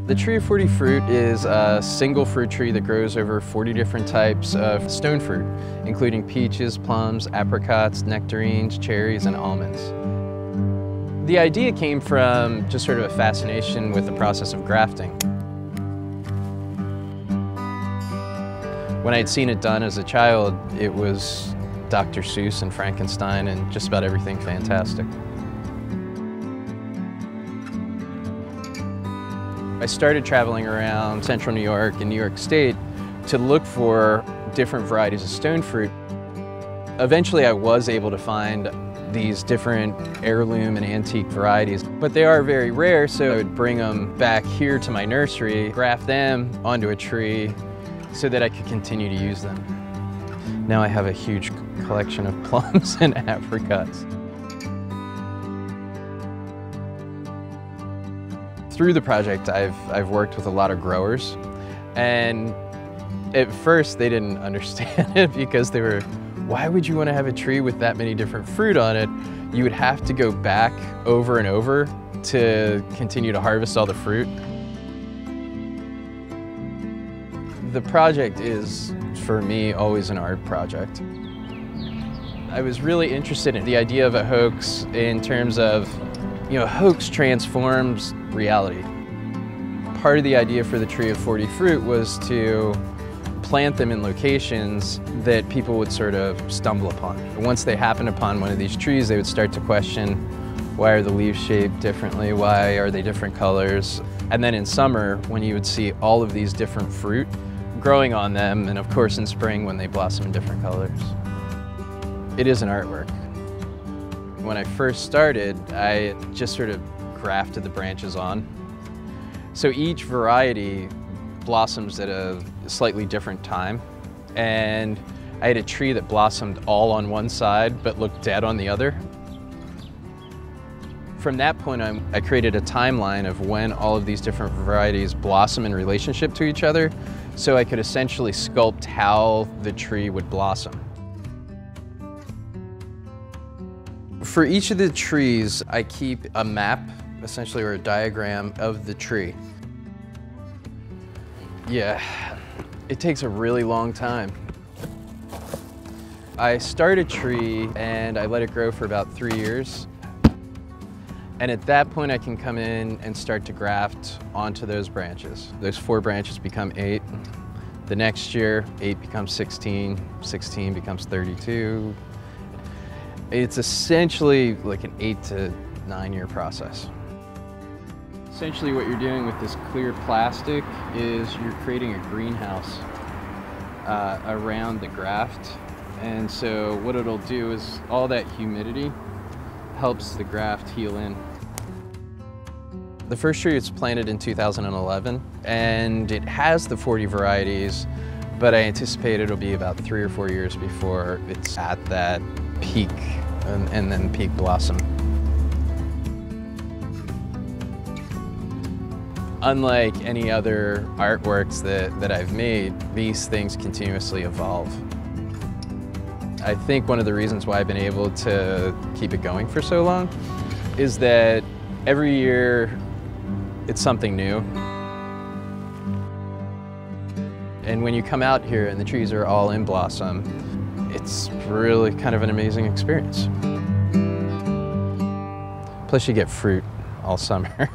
The Tree of 40 Fruit is a single fruit tree that grows over 40 different types of stone fruit, including peaches, plums, apricots, nectarines, cherries, and almonds. The idea came from just sort of a fascination with the process of grafting. When I'd seen it done as a child, it was Dr. Seuss and Frankenstein and just about everything fantastic. I started traveling around central New York and New York State to look for different varieties of stone fruit. Eventually I was able to find these different heirloom and antique varieties, but they are very rare, so I would bring them back here to my nursery, graft them onto a tree so that I could continue to use them. Now I have a huge collection of plums and apricots. Through the project, I've worked with a lot of growers, and at first they didn't understand it because they were, why would you want to have a tree with that many different fruit on it? You would have to go back over and over to continue to harvest all the fruit. The project is, for me, always an art project. I was really interested in the idea of a hoax in terms of, hoax transforms reality. Part of the idea for the Tree of 40 Fruit was to plant them in locations that people would sort of stumble upon. Once they happened upon one of these trees, they would start to question, why are the leaves shaped differently? Why are they different colors? And then in summer, when you would see all of these different fruit growing on them, and of course in spring when they blossom in different colors. It is an artwork. When I first started, I just sort of grafted the branches on. So each variety blossoms at a slightly different time. And I had a tree that blossomed all on one side but looked dead on the other. From that point on, I created a timeline of when all of these different varieties blossom in relationship to each other, so I could essentially sculpt how the tree would blossom. For each of the trees, I keep a map, essentially, or a diagram of the tree. Yeah, it takes a really long time. I start a tree and I let it grow for about 3 years. And at that point, I can come in and start to graft onto those branches. Those 4 branches become 8. The next year, 8 becomes 16, 16 becomes 32. It's essentially like an 8 to 9 year process. Essentially what you're doing with this clear plastic is you're creating a greenhouse around the graft. And so what it'll do is all that humidity helps the graft heal in. The first tree was planted in 2011, and it has the 40 varieties, but I anticipate it'll be about 3 or 4 years before it's at that peak and then peak blossom. Unlike any other artworks that I've made, these things continuously evolve. I think one of the reasons why I've been able to keep it going for so long is that every year it's something new. And when you come out here and the trees are all in blossom, it's really kind of an amazing experience. Plus you get fruit all summer.